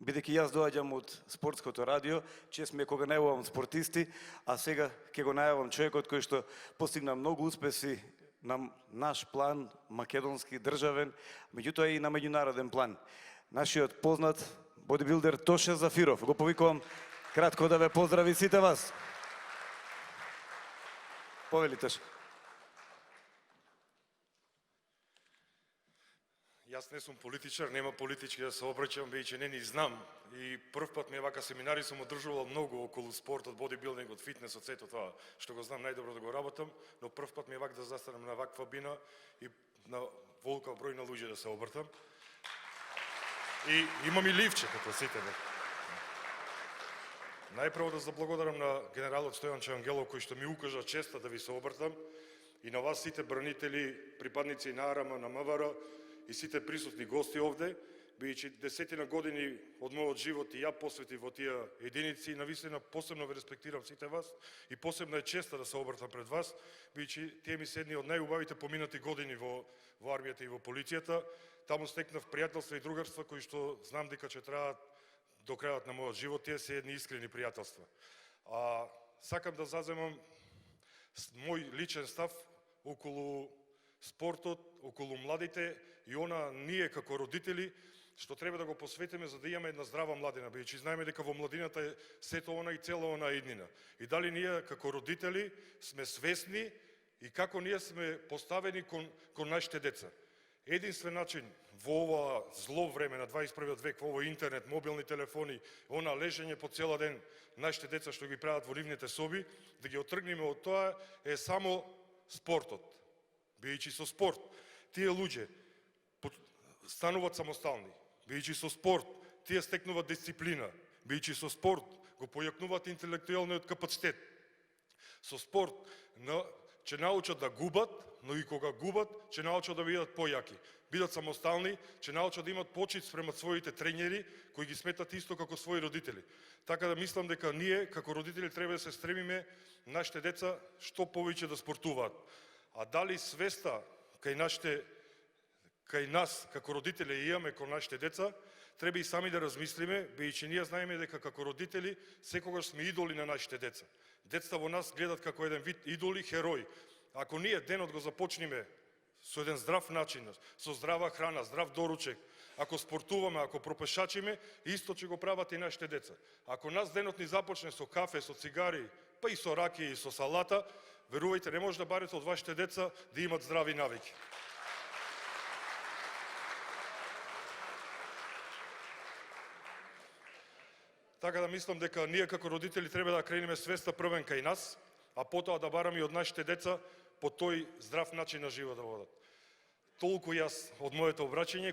Бидејќи јас доаѓам од спортското радио, чест ми е кога најавувам спортисти, а сега ќе го најавам човекот кој што постигна многу успеси на наш план, македонски, државен, меѓутоа и на меѓународен план. Нашиот познат бодибилдер Тоше Зафиров. Го повикувам кратко да ве поздрави сите вас. Повели, Тоше. Јас не сум политичар, нема политички да се обраќам, бидејќи не ни знам. И прв пат ми е вака семинари сум одржувал многу околу спортот, бодибилдингот, фитнесот, сето тоа што го знам најдобро да го работам, но прв пат ми е вака да застанам на ваква бина и на волкав број на луѓе да се обртам. И имам и ливче како сите. Најпрво да заблагодарам на генералот Стојанче Ангелов кој што ми укажа честа да ви се обртам и на вас сите бранители, припадници на АРМ, на МВР и сите присутни гости овде, бидејќи 10 години од мојот живот и ја посветив во тие единици и навистина посебно ве респектирам сите вас и посебно е честа да се обртам пред вас, бидејќи тие ми се едни од најубавите поминати години во армијата и во полицијата. Таму стекнав пријателства и другарства кои што знам дека ќе траат до крајот на мојот живот, тие се едни искрени пријателства. Сакам да заземам мој личен став околу спортот, околу младите и она ние како родители што треба да го посветиме за да имаме една здрава младина, бидејќи знаеме дека во младината е сето она и цела она иднина. И дали ние како родители сме свесни и како ние сме поставени кон нашите деца. Единствен начин во ова зло време на 21 век, во овој интернет, мобилни телефони, она лежење по цела ден, нашите деца што ги прават во нивните соби, да ги отргнеме од тоа е само спортот. Бидејќи со спорт тие луѓе стануваат самостални, бидејќи со спорт тие стекнуваат дисциплина, бидејќи со спорт го појакнуваат интелектуелниот капацитет. Со спорт ќе научат да губат, но и кога губат, ќе научат да бидат појаки. Бидат самостални, ќе научат да имат почит спрема своите тренери, кои ги сметат исто како своји родители. Така да мислам дека ние, како родители, треба да се стремиме нашите деца што повеќе да спортуваат. А дали свеста кај нас, како родители, имаме кон нашите деца, треба и сами да размислиме, бидејќи ние знаеме дека како родители секогаш сме идоли на нашите деца. Децата во нас гледат како еден вид идоли, херои. Ако ние денот го започнеме со еден здрав начин, со здрава храна, здрав доручек, ако спортуваме, ако пропешачиме, исто ќе го прават и нашите деца. Ако нас денот ни започне со кафе, со цигари, па и со ракија и со салата, верувајте, не може да барете од вашите деца да имат здрави навики. Така да мислам дека ние како родители треба да кренеме свеста првен кај нас, а потоа да бараме и од нашите деца по тој здрав начин на живот да водат. Толку јас од моето обраќање.